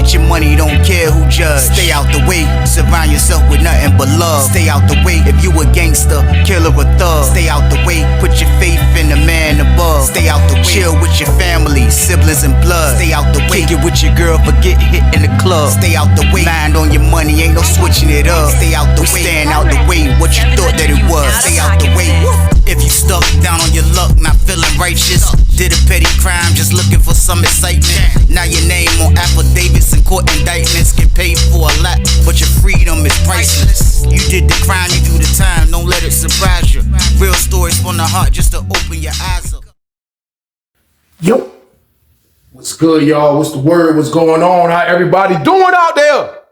Get your money, don't care who judge. Stay out the way, surround yourself with nothing but love. Stay out the way, if you a gangster, killer or thug. Stay out the way, put your faith in the man above. Stay out the way, chill with your family, siblings and blood. Stay out the way, kick it with your girl, forget hit in the club. Stay out the way, mind on your money, ain't no switching it up. Stay out the way, stand out the way, what you thought that it was. Stay out the way. If you stuck down on your luck, not feeling righteous, did a petty crime, just looking for some excitement. Now your name on affidavits and court indictments, get paid for a lot, but your freedom is priceless. You did the crime, you do the time, don't let it surprise you. Real stories from the heart, just to open your eyes up. Yo, what's good, y'all? What's the word? What's going on? How everybody doing out there?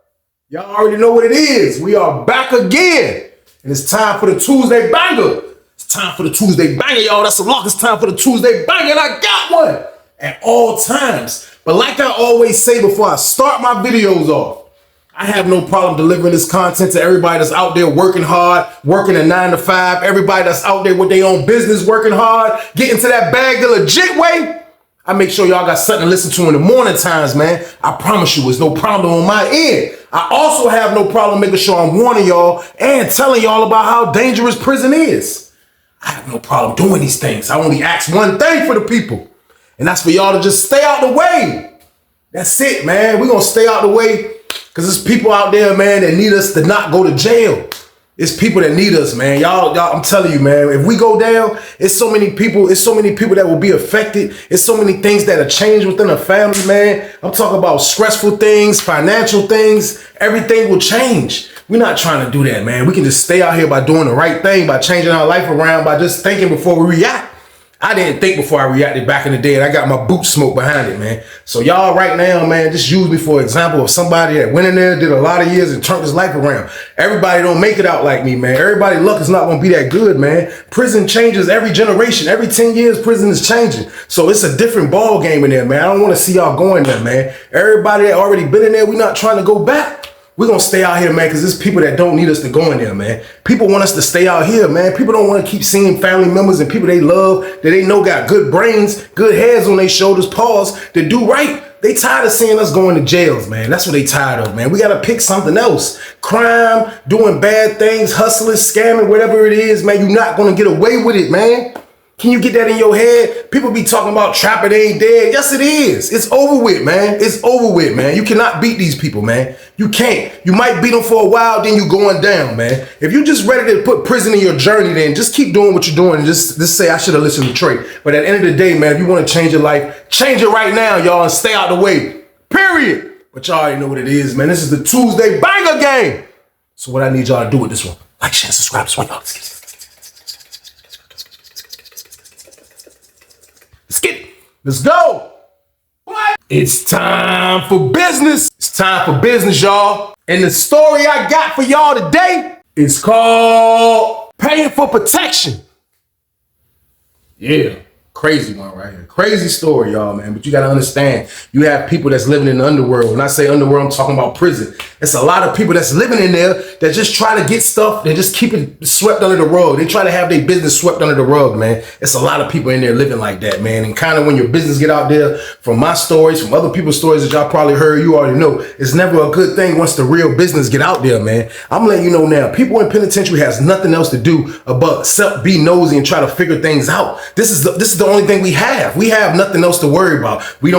Y'all already know what it is. We are back again, and it's time for the Tuesday banger. It's time for the Tuesday banger, y'all. That's a lock. It's time for the Tuesday banger, and I got one at all times. But like I always say before I start my videos off, I have no problem delivering this content to everybody that's out there working hard, working a 9 to 5, everybody that's out there with their own business, working hard, getting to that bag the legit way. I make sure y'all got something to listen to in the morning times, man. I promise you, it's no problem on my end. I also have no problem making sure I'm warning y'all and telling y'all about how dangerous prison is. I have no problem doing these things. I only ask one thing for the people, and that's for y'all to just stay out the way. That's it, man. We're going to stay out the way because there's people out there, man, that need us to not go to jail. It's people that need us, man. Y'all, I'm telling you, man, if we go down, it's so many people that will be affected. It's so many things that are changed within a family, man. I'm talking about stressful things, financial things. Everything will change. We're not trying to do that, man. We can just stay out here by doing the right thing, by changing our life around, by just thinking before we react. I didn't think before I reacted back in the day, and I got my boot smoke behind it, man. So y'all right now, man, just use me for example of somebody that went in there, did a lot of years and turned his life around. Everybody don't make it out like me, man. Everybody's luck is not going to be that good, man. Prison changes every generation. Every 10 years, prison is changing. So it's a different ball game in there, man. I don't want to see y'all going there, man. Everybody that already been in there, we're not trying to go back. We're going to stay out here, man, because there's people that don't need us to go in there, man. People want us to stay out here, man. People don't want to keep seeing family members and people they love that they know got good brains, good heads on their shoulders, paws, that do right. They tired of seeing us going to jails, man. That's what they tired of, man. We got to pick something else. Crime, doing bad things, hustling, scamming, whatever it is, man. You're not going to get away with it, man. Can you get that in your head? People be talking about trapper, they ain't dead. Yes, it is. It's over with, man. It's over with, man. You cannot beat these people, man. You can't. You might beat them for a while, then you going down, man. If you just ready to put prison in your journey, then just keep doing what you're doing and just say, I should have listened to Trey. But at the end of the day, man, if you want to change your life, change it right now, y'all, and stay out the way. Period. But y'all already know what it is, man. This is the Tuesday banger game. So what I need y'all to do with this one, like, share, subscribe, this one, y'all. Let's get it. Let's go. What? It's time for business. It's time for business, y'all. And the story I got for y'all today is called Paying for Protection. Yeah, crazy one right here. Crazy story, y'all, man. But you got to understand, you have people that's living in the underworld. When I say underworld, I'm talking about prison. It's a lot of people that's living in there that just try to get stuff. They just keep it swept under the rug. They try to have their business swept under the rug, man. It's a lot of people in there living like that, man. And kind of when your business get out there, from my stories, from other people's stories that y'all probably heard, you already know, it's never a good thing once the real business get out there, man. I'm letting you know now, people in penitentiary has nothing else to do but except be nosy and try to figure things out. This is the only thing we have. We have nothing else to worry about. We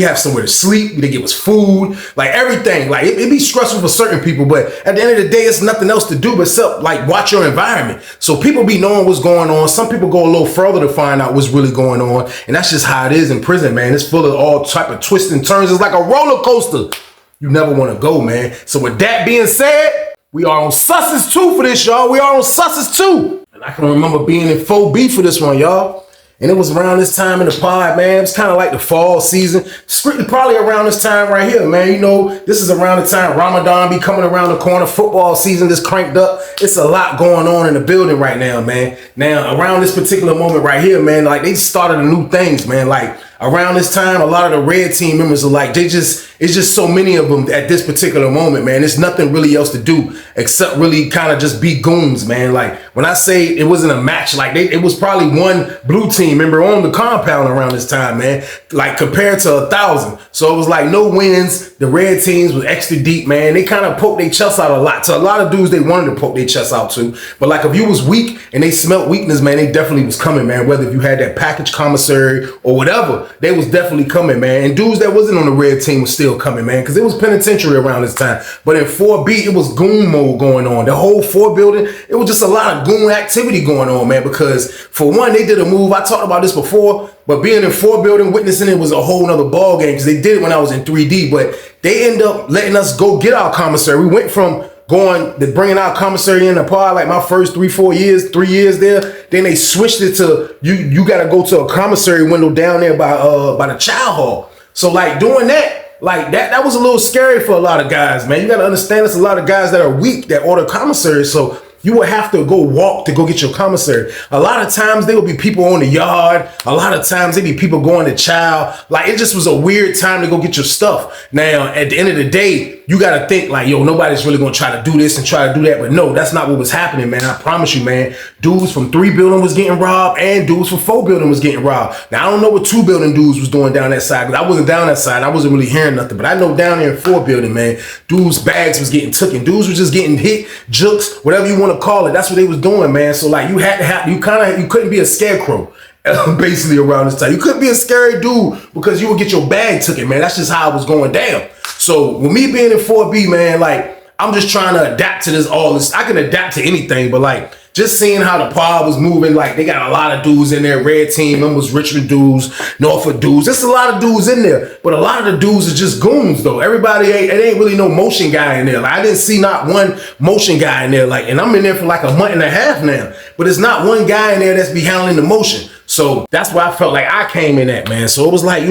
have somewhere to sleep. They give us food, like everything. Like it be stressful for certain people, but at the end of the day, it's nothing else to do but except like watch your environment. So people be knowing what's going on. Some people go a little further to find out what's really going on, and that's just how it is in prison, man. It's full of all type of twists and turns. It's like a roller coaster. You never want to go, man. So with that being said, we are on Susses 2 for this, y'all. We are on Susses 2. And I can remember being in 4B for this one, y'all. And it was around this time in the pod, man. It's kind of like the fall season. Probably around this time right here, man. You know, this is around the time Ramadan be coming around the corner. Football season just cranked up. It's a lot going on in the building right now, man. Now, around this particular moment right here, man, like they started a new things, man. Like around this time, a lot of the red team members are like, it's just so many of them at this particular moment, man. There's nothing really else to do except really kind of just be goons, man. Like when I say it wasn't a match, like it was probably one blue team member on the compound around this time, man, like compared to 1,000. So it was like no wins. The red teams was extra deep, man. They kind of poked their chests out a lot. To a lot of dudes, they wanted to poke their chests out too. But like if you was weak and they smelt weakness, man, they definitely was coming, man. Whether if you had that package commissary or whatever, they was definitely coming, man. And dudes that wasn't on the red team was still coming, man, because it was penitentiary around this time. But in 4B, it was goon mode going on. The whole 4 building, it was just a lot of goon activity going on, man, because for one, they did a move. I talked about this before, but being in 4 building, witnessing it was a whole nother ball game because they did it when I was in 3D, but they end up letting us go get our commissary. We went from bringing our commissary in the pod like my first 3 years there. Then they switched it to you got to go to a commissary window down there by the child hall. So like doing that, like that was a little scary for a lot of guys, man. You got to understand there's a lot of guys that are weak that order commissary. So you would have to go walk to go get your commissary. A lot of times there would be people on the yard. A lot of times there'd be people going to child. Like it just was a weird time to go get your stuff. Now, at the end of the day, you got to think like, yo, nobody's really going to try to do this and try to do that. But no, that's not what was happening, man. I promise you, man. Dudes from 3 building was getting robbed and dudes from 4 building was getting robbed. Now, I don't know what 2 building dudes was doing down that side because I wasn't down that side. I wasn't really hearing nothing. But I know down there in 4 building, man, dudes' bags was getting taken. Dudes was just getting hit, jukes, whatever you want to call it. That's what they was doing, man. So like you couldn't be a scarecrow basically around this time. You couldn't be a scary dude because you would get your bag taken, man. That's just how it was going down. So with me being in 4B, man, like I'm just trying to adapt to all this. I can adapt to anything, but like just seeing how the pod was moving, like they got a lot of dudes in there. Red team, them was Richmond dudes, Norfolk dudes. There's a lot of dudes in there, but a lot of the dudes are just goons though. It ain't really no motion guy in there. Like I didn't see not one motion guy in there. Like, and I'm in there for like a month and a half now, but it's not one guy in there that's be handling the motion. So that's why I felt like I came in at, man. So it was like,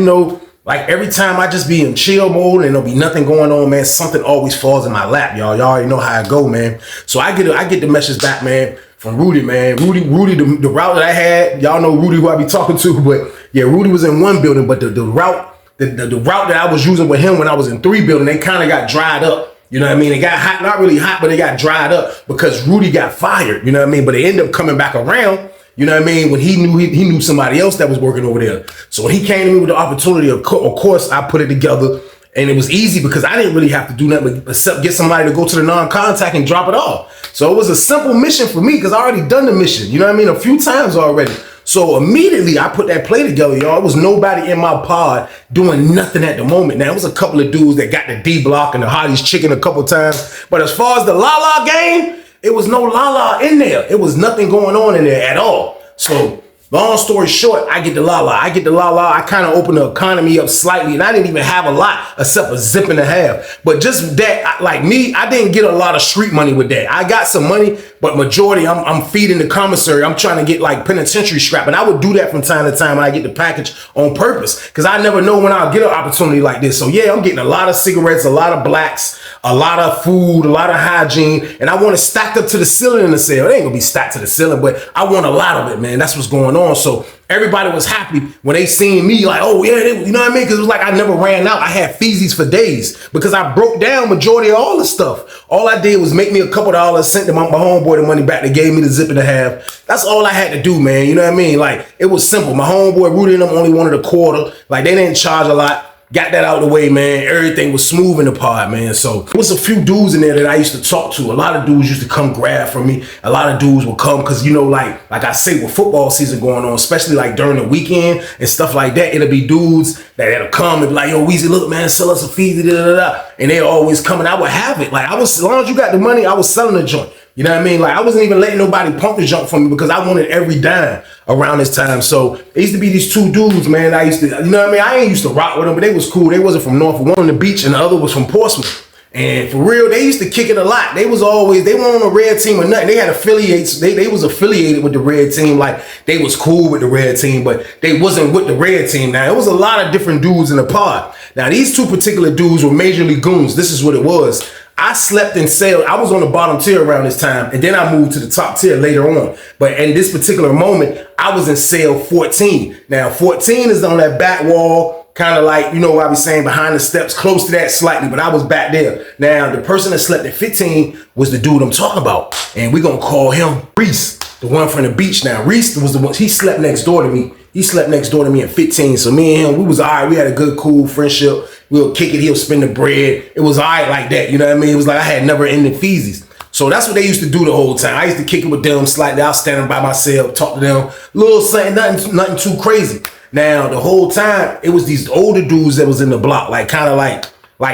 like every time I just be in chill mode and there'll be nothing going on, man, something always falls in my lap, y'all. Y'all already know how I go, man. So I get the message back, man, from Rudy, man. Rudy, the route that I had, y'all know Rudy who I be talking to, but yeah, Rudy was in 1 building, but the route that I was using with him when I was in 3 building, they kind of got dried up. You know what I mean? It got hot, not really hot, but it got dried up because Rudy got fired. You know what I mean? But they ended up coming back around. You know what I mean? When he knew somebody else that was working over there. So when he came to me with the opportunity, of course, I put it together. And it was easy because I didn't really have to do nothing except get somebody to go to the non-contact and drop it off. So it was a simple mission for me because I already done the mission. You know what I mean? A few times already. So immediately I put that play together, y'all. It was nobody in my pod doing nothing at the moment. Now, it was a couple of dudes that got the D block and the Hottie's chicken a couple times. But as far as the La-La game, it was no La-La in there. It was nothing going on in there at all. So long story short, I get the La-La. I kind of opened the economy up slightly, and I didn't even have a lot except a zip and a half. But just that, like me, I didn't get a lot of street money with that. I got some money, but majority, I'm feeding the commissary. I'm trying to get like penitentiary scrap, and I would do that from time to time when I get the package on purpose because I never know when I'll get an opportunity like this. So yeah, I'm getting a lot of cigarettes, a lot of blacks, a lot of food, a lot of hygiene, and I want it stacked up to the ceiling in the cell. It ain't gonna be stacked to the ceiling, but I want a lot of it, man. That's what's going on. So everybody was happy when they seen me like, oh yeah, you know what I mean? Because it was like I never ran out. I had feezies for days because I broke down majority of all the stuff. All I did was make me a couple dollars, sent my homeboy the money back. They gave me the zip and a half. That's all I had to do, man. You know what I mean? Like it was simple. My homeboy Rudy and them only wanted a quarter. Like they didn't charge a lot. Got that out of the way, man. Everything was smooth in the pod, man. So there was a few dudes in there that I used to talk to. A lot of dudes used to come grab from me. A lot of dudes would come because, like I say, with football season going on, especially like during the weekend and stuff like that, it'll be dudes that'll come and be like, yo, Weezy, look, man, sell us a feed, and they're always coming. I would have it. Like as long as you got the money, I was selling the joint. You know what I mean? Like I wasn't even letting nobody pump the junk from me because I wanted every dime around this time. So it used to be these 2 dudes, man. I used to, you know what I mean? I ain't used to rock with them, but they was cool. They wasn't from Norfolk. One on the beach and the other was from Portsmouth. And for real, they used to kick it a lot. They weren't on a red team or nothing. They had affiliates. They was affiliated with the red team. Like they was cool with the red team, but they wasn't with the red team. Now it was a lot of different dudes in the pod. Now these 2 particular dudes were majorly goons. This is what it was. I slept in cell. I was on the bottom tier around this time, and then I moved to the top tier later on. But in this particular moment, I was in cell 14. Now, 14 is on that back wall kind of like, you know what I be saying, behind the steps, close to that slightly, but I was back there. Now, the person that slept at 15 was the dude I'm talking about. And we're going to call him Reese, the one from the beach. Now, Reese was the one, he slept next door to me. He slept next door to me at 15. So me and him, we was all right. We had a good, cool friendship. We'll kick it. He'll spin the bread. It was all right like that. You know what I mean? It was like I had never ending feezies. So that's what they used to do the whole time. I used to kick it with them slightly. I was standing by myself, talk to them. Little something, nothing too crazy. Now, the whole time, it was these older dudes that was in the block. Like, kind of like,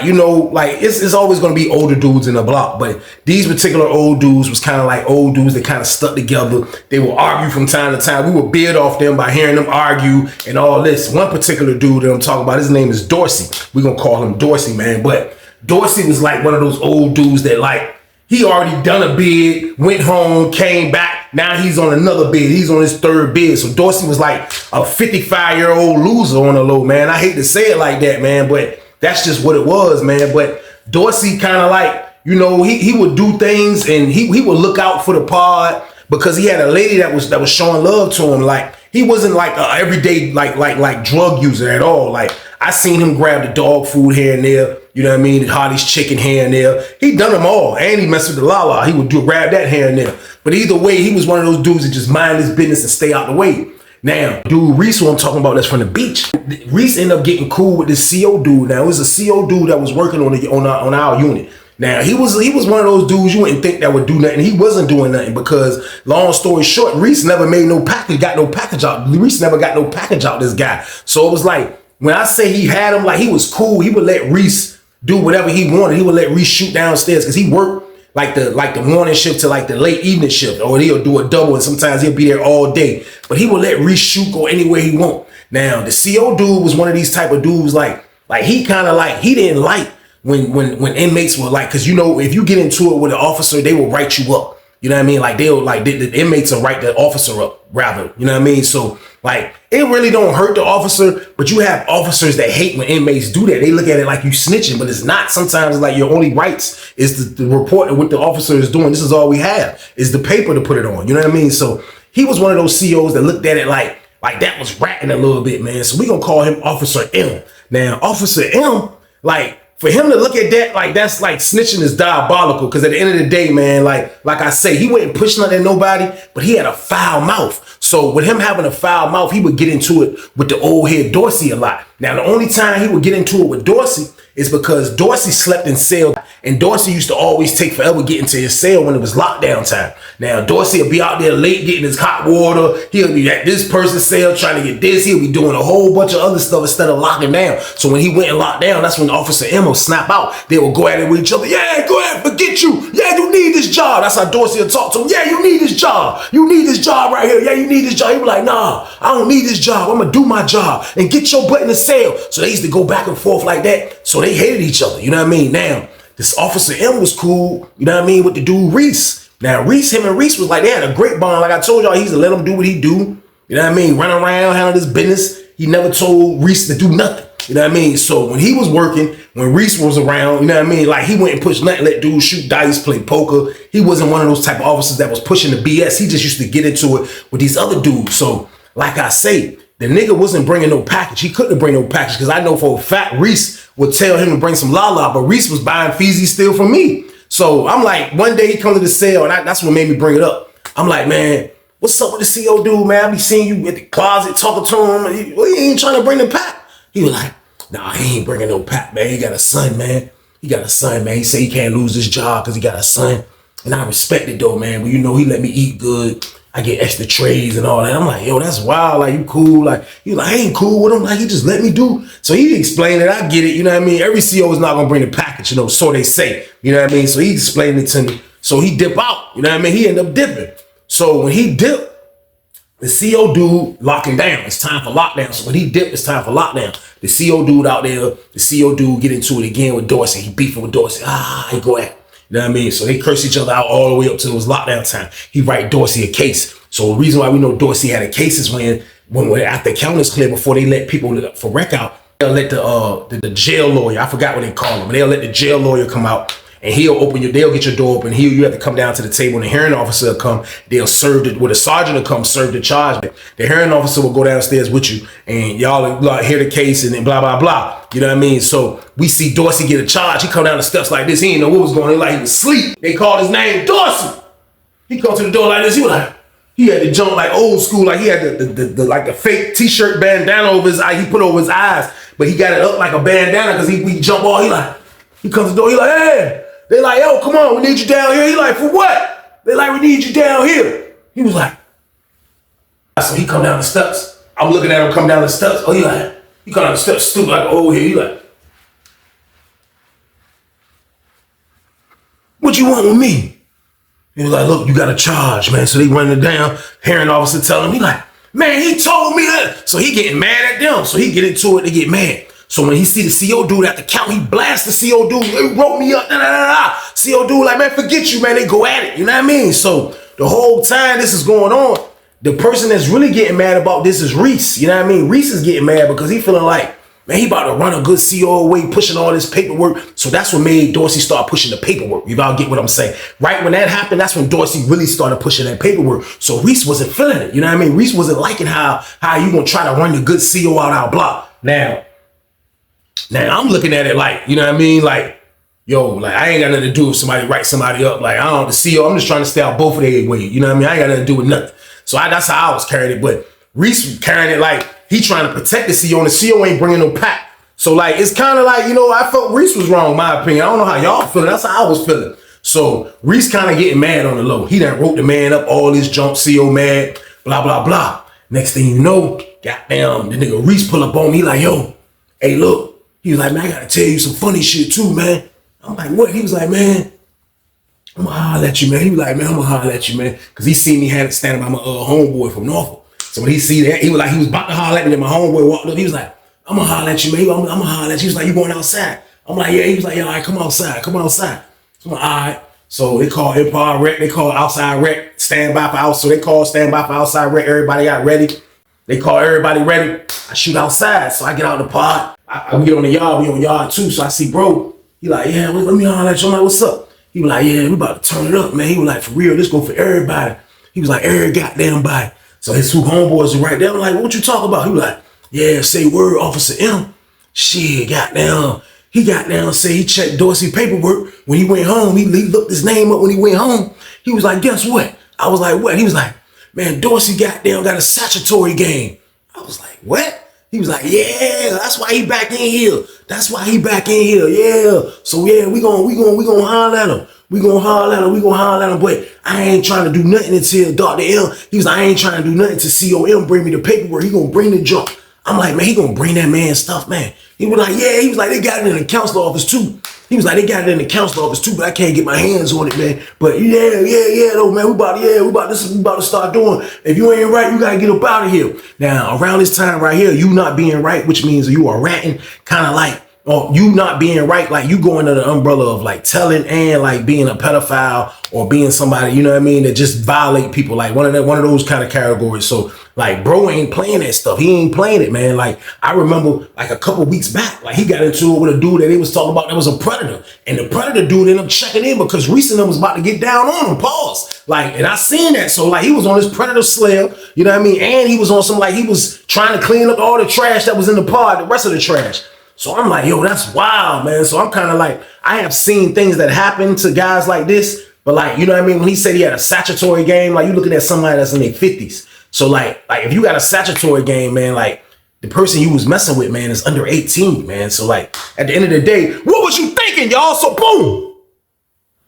you know, like it's always going to be older dudes in the block. But these particular old dudes was kind of like old dudes that kind of stuck together. They would argue from time to time. We would beard off them by hearing them argue and all this. One particular dude that I'm talking about, his name is Dorsey. We're going to call him Dorsey, man. But Dorsey was like one of those old dudes that like, he already done a bid, went home, came back. Now he's on another bid. He's on his third bid. So Dorsey was like a 55-year-old loser on the low, man. I hate to say it like that, man, but that's just what it was, man. But Dorsey kind of like, you know, he would do things and he would look out for the pod because he had a lady that was showing love to him. Like, he wasn't like a everyday like drug user at all. Like, I seen him grab the dog food here and there. You know what I mean? Hardy's chicken here and there. He done them all. And he messed with the Lala. He would grab that here and there. But either way, he was one of those dudes that just mind his business and stay out the way. Now, dude Reese, who I'm talking about, that's from the beach. Reese ended up getting cool with this CO dude. Now, it was a CO dude that was working on our unit. Now, he was one of those dudes you wouldn't think that would do nothing. He wasn't doing nothing because, long story short, Reese never made no package, got no package out. Reese never got no package out, this guy. So it was like, when I say he had him, like, he was cool. He would let Reese do whatever he wanted. He would let Reese shoot downstairs because he worked like the morning shift to like the late evening shift, or he'll do a double and sometimes he'll be there all day. But he would let Reese shoot go anywhere he want. Now, the CO dude was one of these type of dudes like he kind of like, he didn't like when inmates were like, because, you know, if you get into it with an officer, they will write you up. You know what I mean? Like, they'll like the inmates will write the officer up, rather. You know what I mean? So like, it really don't hurt the officer, but you have officers that hate when inmates do that. They look at it like you snitching, but it's not. Sometimes it's like your only rights is the report of what the officer is doing. This is all we have is the paper to put it on. You know what I mean? So he was one of those COs that looked at it like that was ratting a little bit, man. So we gonna call him Officer M. Now, Officer M, like, for him to look at that, like, that's like snitching is diabolical. Because at the end of the day, man, like I say, he wouldn't push nothing at nobody, but he had a foul mouth. So with him having a foul mouth, he would get into it with the old head Dorsey a lot. Now, the only time he would get into it with Dorsey is because Dorsey slept in cell, and Dorsey used to always take forever getting to his cell when it was lockdown time. Now, Dorsey will be out there late getting his hot water. He'll be at this person's cell trying to get this. He'll be doing a whole bunch of other stuff instead of locking down. So when he went and locked down, that's when Officer M will snap out. They will go at it with each other. Yeah, go ahead, forget you. Yeah, you need this job. That's how Dorsey will talk to him. Yeah, you need this job. You need this job right here. Yeah, you need this job. He was like, nah, I don't need this job. I'm going to do my job and get your butt in the cell. So they used to go back and forth like that. So they hated each other. You know what I mean? Now, this Officer M was cool, you know what I mean, with the dude Reese. Now, him and Reese was like, they had a great bond. Like I told y'all, he used to let him do what he do. You know what I mean? Run around, handle his business. He never told Reese to do nothing. You know what I mean? So when he was working, when Reese was around, you know what I mean? Like, he went and pushed nothing, let dudes shoot dice, play poker. He wasn't one of those type of officers that was pushing the BS. He just used to get into it with these other dudes. So, like I say, the nigga wasn't bringing no package. He couldn't bring no package because I know for a fact Reese would tell him to bring some Lala, but Reese was buying Feezy still from me. So I'm like, one day he come to the cell, and that's what made me bring it up. I'm like, man, what's up with the CO dude, man? I be seeing you at the closet talking to him. He ain't trying to bring the pack. He was like, nah, he ain't bringing no pack, man. He got a son, man. He got a son, man. He say he can't lose his job because he got a son. And I respect it, though, man. But, you know, he let me eat good. I get extra trays and all that. I'm like, yo, that's wild. Like, you cool. Like, he was like, I ain't cool with him. Like, he just let me do. So he explained it. I get it. You know what I mean? Every CO is not going to bring the package, you know, so they say. You know what I mean? So he explained it to me. So he dip out. You know what I mean? He ended up dipping. So when he dipped, the CO dude locking down. It's time for lockdown. So when he dipped, it's time for lockdown. The CO dude out there, the CO dude get into it again with Dorsey. He beefing with Dorsey. He go at. You know what I mean? So they curse each other out all the way up till it was lockdown time. He write Dorsey a case. So the reason why we know Dorsey had a case is when after counters clear, before they let people for rec out, they'll let the jail lawyer, I forgot what they call him, but they'll let the jail lawyer come out and they'll get your door open. You have to come down to the table, and the hearing officer will come. They'll serve it, with a sergeant will come serve the charge. The hearing officer will go downstairs with you, and y'all hear the case, and then blah, blah, blah. You know what I mean? So we see Dorsey get a charge. He come down the steps like this. He didn't know what was going on. Like he was asleep. They called his name, Dorsey. He come to the door like this. He was like, he had to jump like old school. Like he had the fake t-shirt bandana over his eye. He put over his eyes, but he got it up like a bandana because we jump all. He comes to the door. He like, hey. They like, yo, come on, we need you down here. He like, for what? They like, we need you down here. He was like, so he come down the steps. I'm looking at him come down the steps. Oh, he come down the steps stupid like old here. He like, what you want with me? He was like, look, you got a charge, man. So they running it down. Hearing officer telling him, he like, man, he told me that. So he getting mad at them. So he get into it, they get mad. So when he see the CO dude at the count, he blast the CO dude. They wrote me up, CO dude like, man, forget you, man. They go at it, you know what I mean? So the whole time this is going on, the person that's really getting mad about this is Reese, you know what I mean? Reese is getting mad because he feeling like, man, he about to run a good CO away, pushing all this paperwork. So that's what made Dorsey start pushing the paperwork. You about to get what I'm saying? Right when that happened, that's when Dorsey really started pushing that paperwork. So Reese wasn't feeling it. You know what I mean? Reese wasn't liking how you gonna try to run the good CO out our block. Now I'm looking at it like, you know what I mean? Like, yo, like I ain't got nothing to do with somebody write somebody up. Like, I don't, the CO, I'm just trying to stay out both of their way. You know what I mean? I ain't got nothing to do with nothing. So that's how I was carrying it. But Reese carrying it like he trying to protect the CO, and the CO ain't bringing no pack. So like, it's kind of like, you know, I felt Reese was wrong, in my opinion. I don't know how y'all feeling. That's how I was feeling. So Reese kind of getting mad on the low. He done wrote the man up, all this junk, CO mad, blah, blah, blah. Next thing you know, goddamn, the nigga Reese pull up on me like, yo, hey, look. He was like, man, I gotta tell you some funny shit too, man. I'm like, what? He was like, man, I'm gonna holler at you, man. He was like, man, I'm gonna holler at you, man. Cause he seen me standing by my homeboy from Norfolk. So when he see that, he was about to holler at me, and my homeboy walked up. He was like, I'm gonna holler at you, man. I'm gonna holler at you. He was like, you going outside? I'm like, yeah. He was like, yeah, all right, come outside. So I'm like, all right. So they call Empire Rec, they call outside rec, stand by for outside. So they call stand by for outside rec. Everybody got ready. They call everybody ready. I shoot outside. So I get out the pod. I get on the yard, we on yard too. So I see bro. He like, yeah, let me holler at you. I'm like, what's up? He was like, yeah, we about to turn it up, man. He was like, for real, this go for everybody. He was like, every goddamn body. So his two homeboys were right there. I'm like, what you talking about? He was like, yeah, say word, Officer M. Shit, goddamn. He goddamn say he checked Dorsey paperwork when he went home. He looked his name up when he went home. He was like, guess what? I was like, what? He was like, man, Dorsey goddamn got a statutory game. I was like, what? He was like, yeah, that's why he back in here. Yeah. So yeah, we gonna holler at him. We gonna holler at him. But I ain't trying to do nothing until Dr. M. He was like, I ain't trying to do nothing until COM bring me the paperwork. He gonna bring the junk. I'm like, man, he gonna bring that man stuff, man. He was like, yeah. He was like, they got it in the council office too. But I can't get my hands on it, man. But yeah, though, man. We about to start doing. If you ain't right, you gotta get up out of here. Now, around this time right here, you not being right, which means you are ratting, kind of like, or you not being right, like you go under the umbrella of like telling and like being a pedophile or being somebody, you know what I mean, that just violate people, like one of those kind of categories. So like, bro ain't playing that stuff. He ain't playing it, man. Like, I remember like a couple weeks back, like he got into it with a dude that they was talking about that was a predator. And the predator dude ended up checking in because Reese and them was about to get down on him, pause. Like, and I seen that. So like, he was on his predator slab, you know what I mean? And he was on some, like, he was trying to clean up all the trash that was in the pod, the rest of the trash. So I'm like, yo, that's wild, man. So I'm kind of like, I have seen things that happen to guys like this, but like, you know what I mean? When he said he had a statutory game, like you looking at somebody that's in their 50s. So like if you got a statutory game, man, like the person you was messing with, man, is under 18, man. So like at the end of the day, what was you thinking, y'all? So boom.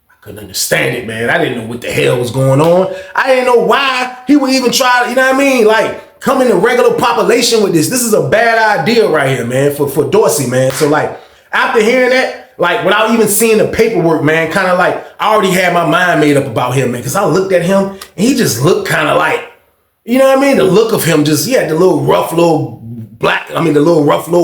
I couldn't understand it, man. I didn't know what the hell was going on. I didn't know why he would even try to, you know what I mean? Like, come in the regular population with this. This is a bad idea right here, man, for Dorsey, man. So like after hearing that, like without even seeing the paperwork, man, kind of like I already had my mind made up about him, man, because I looked at him and he just looked kind of like, you know what I mean? The look of him just, he had the little rough little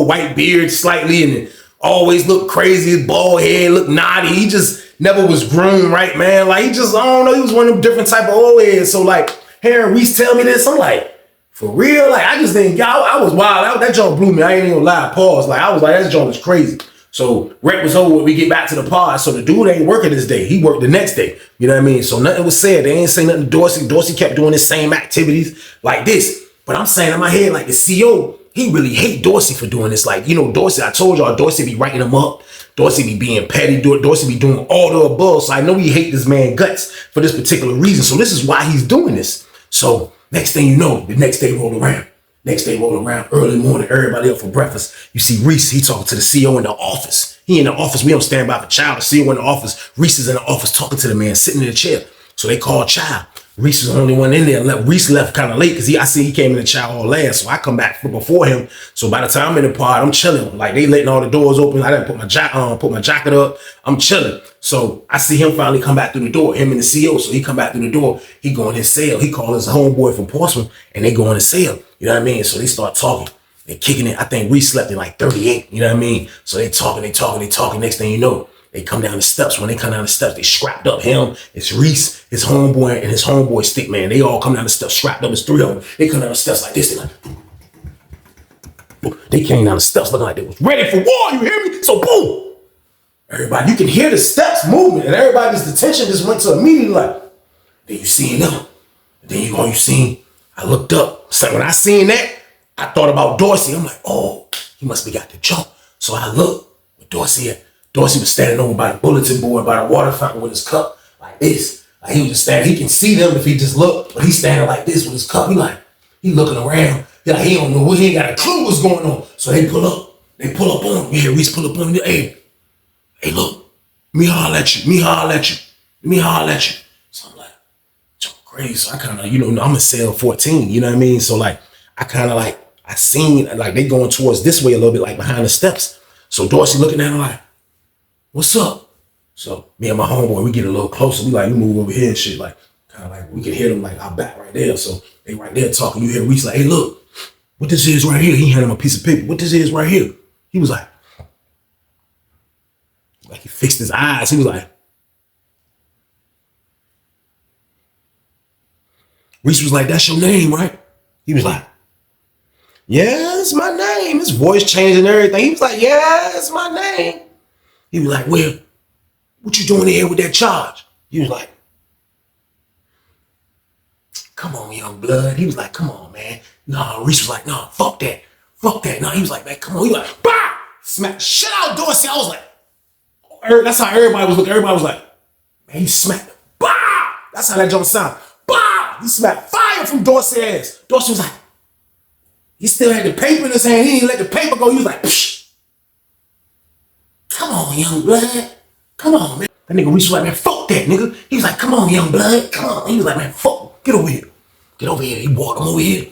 white beard slightly, and always looked crazy. His bald head looked naughty. He just never was groomed right, man. Like he just, I don't know, he was one of them different type of old heads. So like hearing Reese tell me this, I'm like, for real? Like, I just think, y'all, I was wild. That joint blew me. I ain't even gonna lie. Pause. Like, I was like, that joint is crazy. So rec was over when we get back to the pod. So the dude ain't working this day. He worked the next day. You know what I mean? So nothing was said. They ain't say nothing to Dorsey. Dorsey kept doing the same activities like this. But I'm saying in my head, like the CO, he really hate Dorsey for doing this. Like, you know, Dorsey, I told y'all, Dorsey be writing him up. Dorsey be being petty. Dorsey be doing all the above. So I know he hate this man guts for this particular reason. So this is why he's doing this. So next thing you know, the next day roll around. Early morning, everybody up for breakfast. You see Reese, he talking to the CO in the office. He in the office, we don't stand by for Child. The CO in the office, Reese is in the office talking to the man, sitting in the chair. So they called Child. Reese was the only one in there. Reese left kind of late because I see he came in the Child hall last. So I come back before him. So by the time I'm in the pod, I'm chilling. Like they letting all the doors open. I didn't put my jacket up. I'm chilling. So I see him finally come back through the door, him and the CO. So he come back through the door. He go in his cell. He call his homeboy from Portsmouth and they go in his cell. You know what I mean? So they start talking. They kicking it. I think Reese slept in like 38. You know what I mean? So they talking. Next thing you know, they come down the steps. When they come down the steps, they scrapped up him. It's Reese, his homeboy, and his homeboy stick man. They all come down the steps, scrapped up. It's three of them. They come down the steps like this. They came down the steps looking like they was ready for war. You hear me? So boom. Everybody, you can hear the steps moving, and everybody's attention just went to a meeting like, then you seen them. Then you seen, I looked up. So when I seen that, I thought about Dorsey. I'm like, oh, he must be got the jump. So I looked with Dorsey at. Dorsey was standing over by the bulletin board, by the water fountain with his cup like this. Like he was just standing. He can see them if he just look, but he's standing like this with his cup. He looking around. He don't know. He ain't got a clue what's going on. So they pull up. They pull up on him. Yeah, Reese pull up on him. Hey, look. Me holler at you. So I'm like, crazy. So I kind of, I'm in cell 14. You know what I mean? So like, I kind of like, I seen like they going towards this way a little bit, like behind the steps. So Dorsey looking at him like, what's up? So me and my homeboy, we get a little closer. We move over here and shit. Like, kind of like, we can hear them like our back right there. So they right there talking. You hear Reese like, hey, look, what this is right here. He handed him a piece of paper. What this is right here. He was like he fixed his eyes. He was like, Reese was like, that's your name, right? He was like, yeah, it's my name. His voice changed and everything. He was like, yeah, it's my name. He was like, well, what you doing here with that charge? He was like, come on, young blood. He was like, come on, man. Nah, Reese was like, nah, fuck that. Nah, he was like, man, come on. He was like, bah! Smack shit out Dorsey. I was like, that's how everybody was looking. Everybody was like, man, he smacked him. Bah! That's how that jump sound. Bah! He smacked fire from Dorsey's ass. Dorsey was like, he still had the paper in his hand. He didn't let the paper go. He was like, psh. Come on, young blood. Come on, man. That nigga Reese was like, man, fuck that, nigga. He was like, come on, young blood. Come on. He was like, man, fuck. Get over here. Get over here. He walked him over here.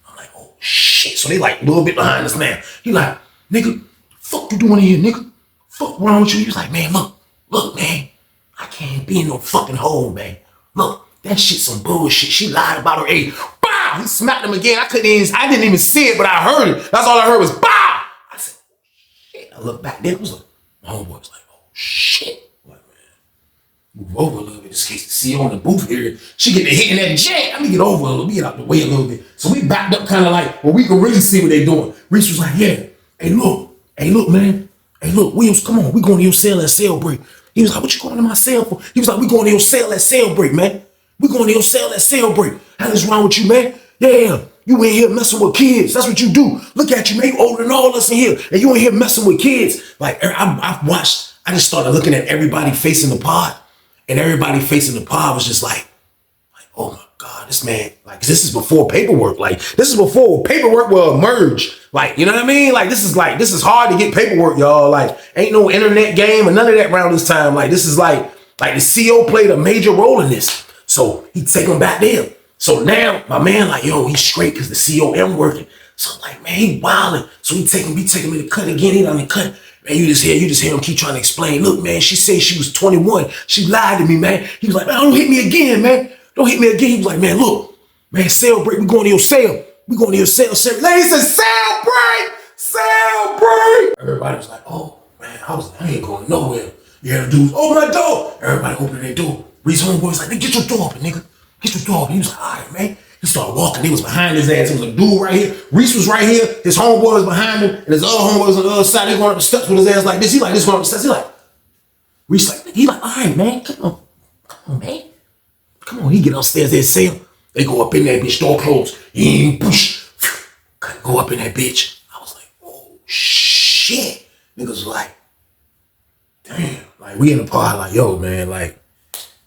I'm like, oh, shit. So they like a little bit behind us now. He like, nigga, fuck you doing here, nigga? Fuck wrong with you? He was like, man, look, man. I can't be in no fucking hole, man. Look, that shit's some bullshit. She lied about her age. Bow! He smacked him again. I didn't even see it, but I heard it. That's all I heard was bow! I said, oh, shit. I looked back there. It was like, my homeboy was like, oh, shit. I'm like, man, move over a little bit. This case to see on the booth here. She get to hitting that jet. Let me get over a little bit. Get out the way a little bit. So we backed up kind of like, well, we can really see what they doing. Reese was like, yeah. Hey, look, man. Hey, look, Williams, come on. We going to your cell at cell break. He was like, what you going to my cell for? He was like, we going to your cell at cell break, man. We going to your cell at cell break. How's wrong with you, man? Yeah, you in here messing with kids. That's what you do. Look at you, man. You older than all us in here. And you in here messing with kids. Like, I just started looking at everybody facing the pod. And everybody facing the pod was just like, oh my God, this man, like, this is before paperwork. Like, this is before paperwork will emerge. Like, you know what I mean? Like, this is hard to get paperwork, y'all. Like, ain't no internet game or none of that around this time. Like, this is like the CO played a major role in this. So he take him back there. So now my man like, yo, he's straight because the CO am working. So I'm like, man, he wilding. So we take him to the cut again. He done the cut. Man, you just hear him keep trying to explain. Look, man, she said she was 21. She lied to me, man. He was like, man, don't hit me again, man. Don't hit me again. He was like, man, look, man, cell break. We going to your cell. We going to your cell. Ladies said, cell break. Cell break. Everybody was like, oh, man, I ain't going nowhere. You hear the dudes, open that door. Everybody opening their door. Reese homeboy was like, get your door open, nigga. Get your door open. He was like, all right, man. He started walking. They was behind his ass. There was a dude right here. Reese was right here. His homeboy was behind him. And his other homeboy was on the other side. They going up the steps with his ass like this. He like this going up the steps. He like, Reese like, he like, all right, man. Come on, man. Come on. He get upstairs there, cell. They go up in that bitch, door closed. Push. Go up in that bitch. I was like, oh, shit. Niggas was like, damn. Like, we in the park like, yo, man, like,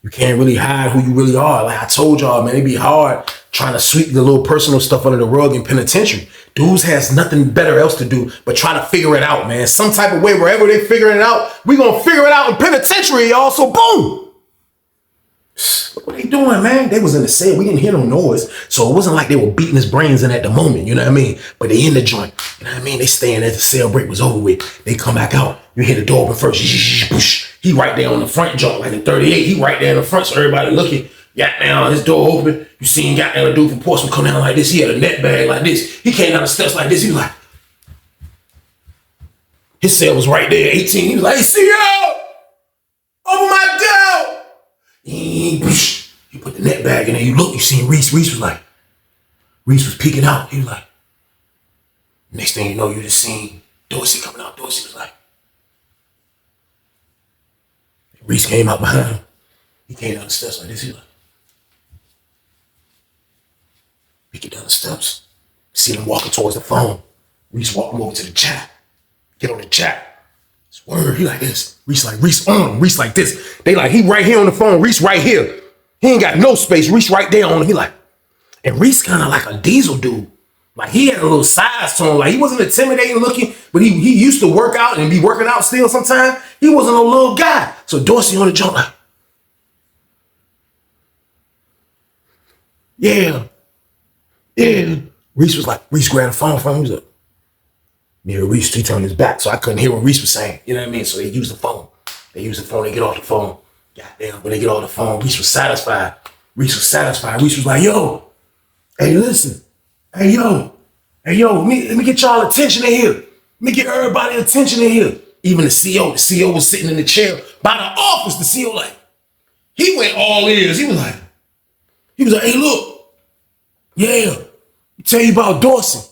you can't really hide who you really are. Like I told y'all, man, it be hard trying to sweep the little personal stuff under the rug in penitentiary. Dudes has nothing better else to do but try to figure it out, man. Some type of way, wherever they figuring it out, we gonna figure it out in penitentiary, y'all. So boom. Look what they doing, man. They was in the cell. We didn't hear no noise. So it wasn't like they were beating his brains in at the moment, you know what I mean? But they in the joint, you know what I mean? They staying as the cell break was over with. They come back out. You hear the door open first. He right there on the front joint, like in 38. He right there in the front, so everybody looking. Got down, his door open. You seen got down a dude from Portsmouth come down like this. He had a net bag like this. He came down the steps like this. He was like, his cell was right there, 18. He was like, hey, CO, open my door. He put the net bag in there. You look, you seen Reese. Reese was peeking out. He was like, next thing you know, you just seen Dorsey coming out. Dorsey was like, Reese came out behind him. He came down the steps like this. He was like, peeking down the steps. See him walking towards the phone. Reese walked him over to the chat. Get on the chat. It's word. He like this. Reese like, Reese on him. Reese like this. They like, he right here on the phone. Reese right here. He ain't got no space. Reese right there on him. He like, and Reese kind of like a diesel dude. Like he had a little size to him. Like he wasn't intimidating looking, but he used to work out and be working out still sometimes. He wasn't a little guy. So Dorsey on the jump like, yeah. Reese was like, Reese grabbed the phone from him. He was like, near Reese, he turned his back. So I couldn't hear what Reese was saying. You know what I mean? So they used the phone. They get off the phone. Goddamn, when they get off the phone, Reese was satisfied. Reese was like, yo, hey, listen. Hey, yo, let me get y'all attention in here. Let me get everybody attention in here. Even the CO was sitting in the chair by the office. The CO like, he went all ears. He was like, hey, look. Yeah, let me tell you about Dorsey.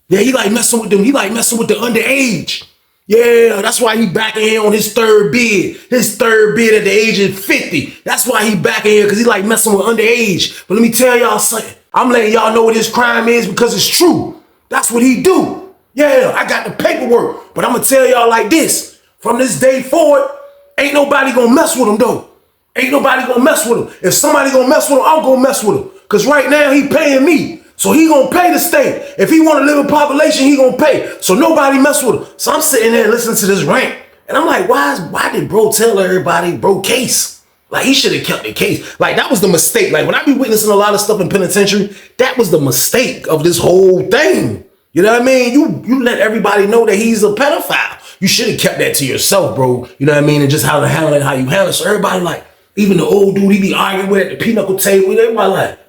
Yeah, he like messing with them. He like messing with the underage. Yeah, that's why he back in here on his third bid. His third bid at the age of 50. That's why he back in here, because he like messing with underage. But let me tell y'all something. I'm letting y'all know what his crime is because it's true. That's what he do. Yeah, I got the paperwork. But I'm going to tell y'all like this. From this day forward, ain't nobody going to mess with him, though. Ain't nobody going to mess with him. If somebody going to mess with him, I'm going to mess with him. Because right now, he paying me. So he gonna pay the state. If he want to live in population, he gonna pay. So nobody mess with him. So I'm sitting there listening to this rant. And I'm like, why did bro tell everybody bro case? Like he should have kept the case. Like that was the mistake. Like when I be witnessing a lot of stuff in penitentiary, that was the mistake of this whole thing. You know what I mean? You let everybody know that he's a pedophile. You should have kept that to yourself, bro. You know what I mean? And just how to handle it, how you handle it. So everybody like, even the old dude he be arguing with at the pinochle table, everybody like,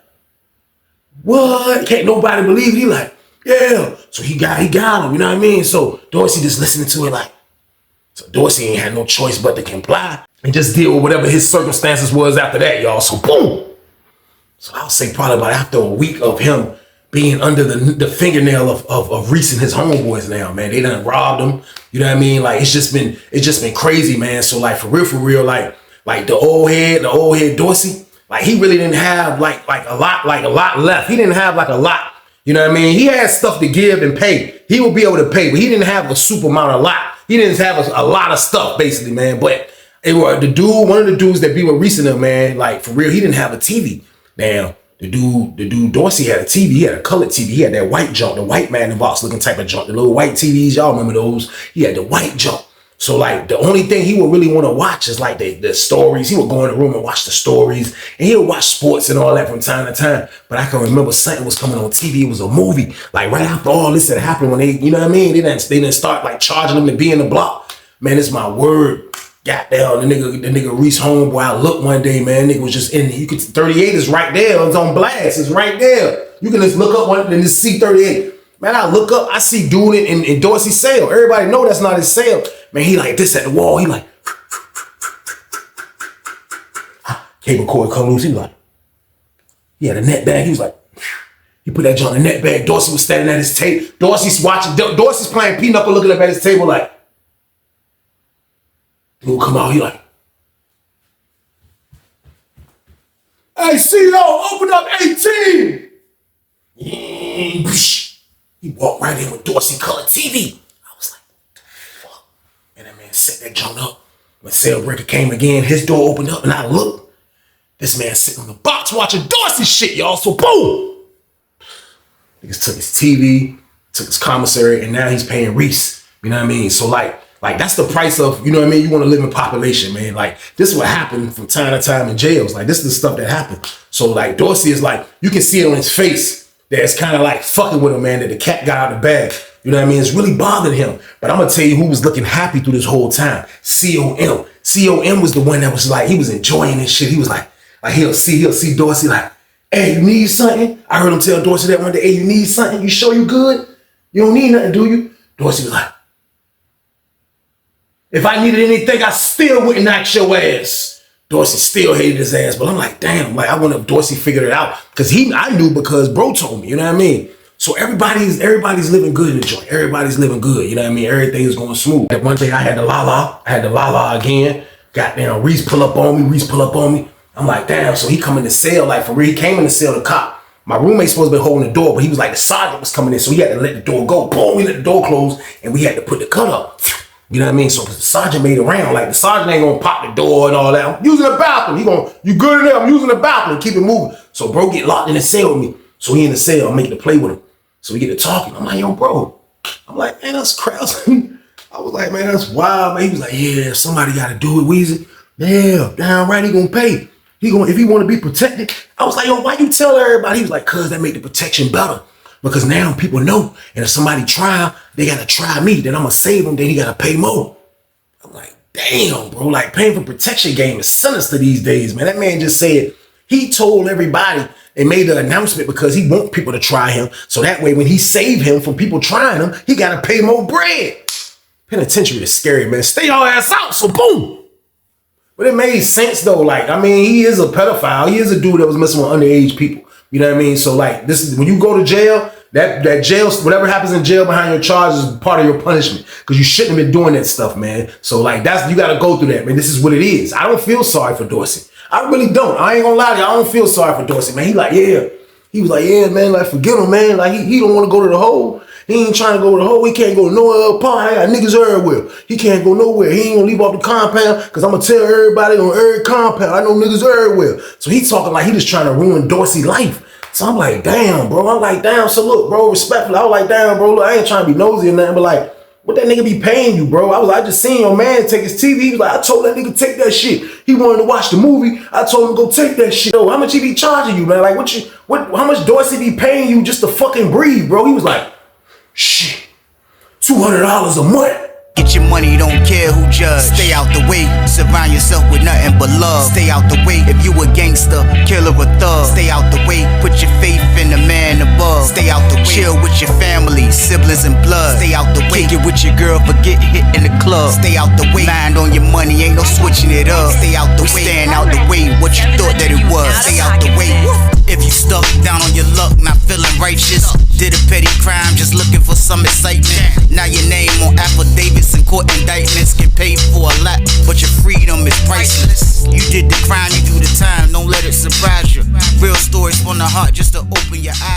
what? Can't nobody believe it. He like, yeah. So he got him, you know what I mean? So Dorsey just listening to it like, so Dorsey ain't had no choice but to comply and just deal with whatever his circumstances was after that, y'all. So boom. So I'll say probably about after a week of him being under the fingernail of Reese and his homeboys now, man. They done robbed him. You know what I mean? Like it's just been crazy, man. So like for real, like the old head Dorsey, like he really didn't have like a lot left. He didn't have like a lot. You know what I mean? He had stuff to give and pay. He would be able to pay, but he didn't have a super amount of lot. He didn't have a lot of stuff basically, man. But it was one of the dudes that be with Reese and them, man, like for real, he didn't have a TV. Now, the dude Dorsey had a TV. He had a colored TV. He had that white junk, the white man in box looking type of junk, the little white TVs. Y'all remember those? He had the white junk. So like the only thing he would really want to watch is like the stories. He would go in the room and watch the stories, and he would watch sports and all that from time to time. But I can remember something was coming on TV. It was a movie. Like right after all this had happened, when they, you know what I mean? They didn't start like charging him to be in the block. Man, it's my word. Goddamn, the nigga Reese homeboy. I looked one day, man. Nigga was just in. You could 38 is right there. It's on blast. It's right there. You can just look up one and just see 38. Man, I look up. I see dude in Dorsey's cell. Everybody know that's not his cell. Man, he like this at the wall. He like cable cord come loose. He like, He had a net bag. He was like, he put that joint in the net bag. Dorsey was standing at his table. Dorsey's watching. Dorsey's playing pinochle, looking up at his table like, dude come out. He like, hey, CEO, open up 18. He walked right in with Dorsey color TV. I was like, what the fuck? And that man set that joint up. When sale breaker came again, his door opened up and I looked. This man sitting on the box watching Dorsey shit, y'all. So boom. Niggas took his TV, took his commissary, and now he's paying Reese. You know what I mean? So like that's the price of, you know what I mean? You want to live in population, man. Like this is what happened from time to time in jails. Like this is the stuff that happened. So like Dorsey is like, you can see it on his face that it's kind of like fucking with him, man, that the cat got out of the bag. You know what I mean? It's really bothering him. But I'm going to tell you who was looking happy through this whole time. COM. COM was the one that was like, he was enjoying this shit. He was like he'll see Dorsey like, hey, you need something? I heard him tell Dorsey that one day, hey, you need something? You sure you good? You don't need nothing, do you? Dorsey was like, if I needed anything, I still wouldn't knock your ass. Dorsey still hated his ass, but I'm like, damn, like I wonder if Dorsey figured it out. Cause I knew because bro told me, you know what I mean? So everybody's living good in the joint. Everybody's living good, you know what I mean? Everything's going smooth. Like one day I had the la-la again. Goddamn, Reese pull up on me. I'm like, damn, so he come in the cell, like for real, he came in the cell, the cop. My roommate's supposed to be holding the door, but he was like, the sergeant was coming in, so he had to let the door go. Boom, we let the door close, and we had to put the cut up. You know what I mean? So the sergeant made a round, like the sergeant ain't gonna pop the door and all that. I'm using the bathroom. You good in there? I'm using the bathroom. Keep it moving. So bro get locked in the cell with me. So he in the cell, I'm making to play with him. So we get to talking. I'm like, yo, bro. I'm like, man, that's crazy. I was like, man, that's wild, man. He was like, yeah, somebody gotta do it, Weezy. Yeah, damn right, he gonna pay. If he wanna be protected. I was like, yo, why you tell everybody? He was like, cause that make the protection better. Because now people know, and if somebody try, they gotta try me, then I'm gonna save them, then he gotta pay more. I'm like, damn, bro, like paying for protection game is sinister these days, man. That man just said, he told everybody and made the announcement because he want people to try him. So that way, when he save him from people trying him, he gotta pay more bread. Penitentiary is scary, man. Stay your ass out, so boom. But it made sense though. Like, I mean, he is a pedophile. He is a dude that was messing with underage people. You know what I mean? So like, this is when you go to jail, that jail, whatever happens in jail behind your charges is part of your punishment. Because you shouldn't have been doing that stuff, man. So like, you got to go through that, man. This is what it is. I don't feel sorry for Dorsey. I really don't. I ain't gonna lie to you. I don't feel sorry for Dorsey, man. He like, yeah. He was like, yeah, man, like, forget him, man. Like, he don't want to go to the hole. He ain't trying to go to the hole. He can't go to nowhere. I got niggas everywhere. He can't go nowhere. He ain't gonna leave off the compound because I'm gonna tell everybody on every compound. I know niggas everywhere. So he talking like he just trying to ruin Dorsey's life. So I'm like, damn, bro. I'm like, damn. So look, bro, respectfully, I was like, damn, bro, look, I ain't trying to be nosy or nothing, but like, what that nigga be paying you, bro? I just seen your man take his TV. He was like, I told that nigga take that shit. He wanted to watch the movie. I told him go take that shit. Yo, how much he be charging you, man? Like, how much Dorsey be paying you just to fucking breathe, bro? He was like, shit, $200 a month. Get your money, don't care who judge. Stay out the way, surround yourself with nothing but love. Stay out the way, if you a gangster, killer or thug. Stay out the way, put your faith in the man above. Stay out the way, chill with your family, siblings and blood. Stay out the way, kick it with your girl, forget hit in the club. Stay out the way, mind on your money, ain't no switching it up. Stay out the way, stand out the way, what you thought that it was. Stay out the way, if you stuck down on your luck, not feeling righteous. Did a petty crime, just looking for some excitement. Now your name on affidavits and court indictments. Get paid for a lot, but your freedom is priceless. You did the crime, you do the time, don't let it surprise you. Real stories from the heart just to open your eyes.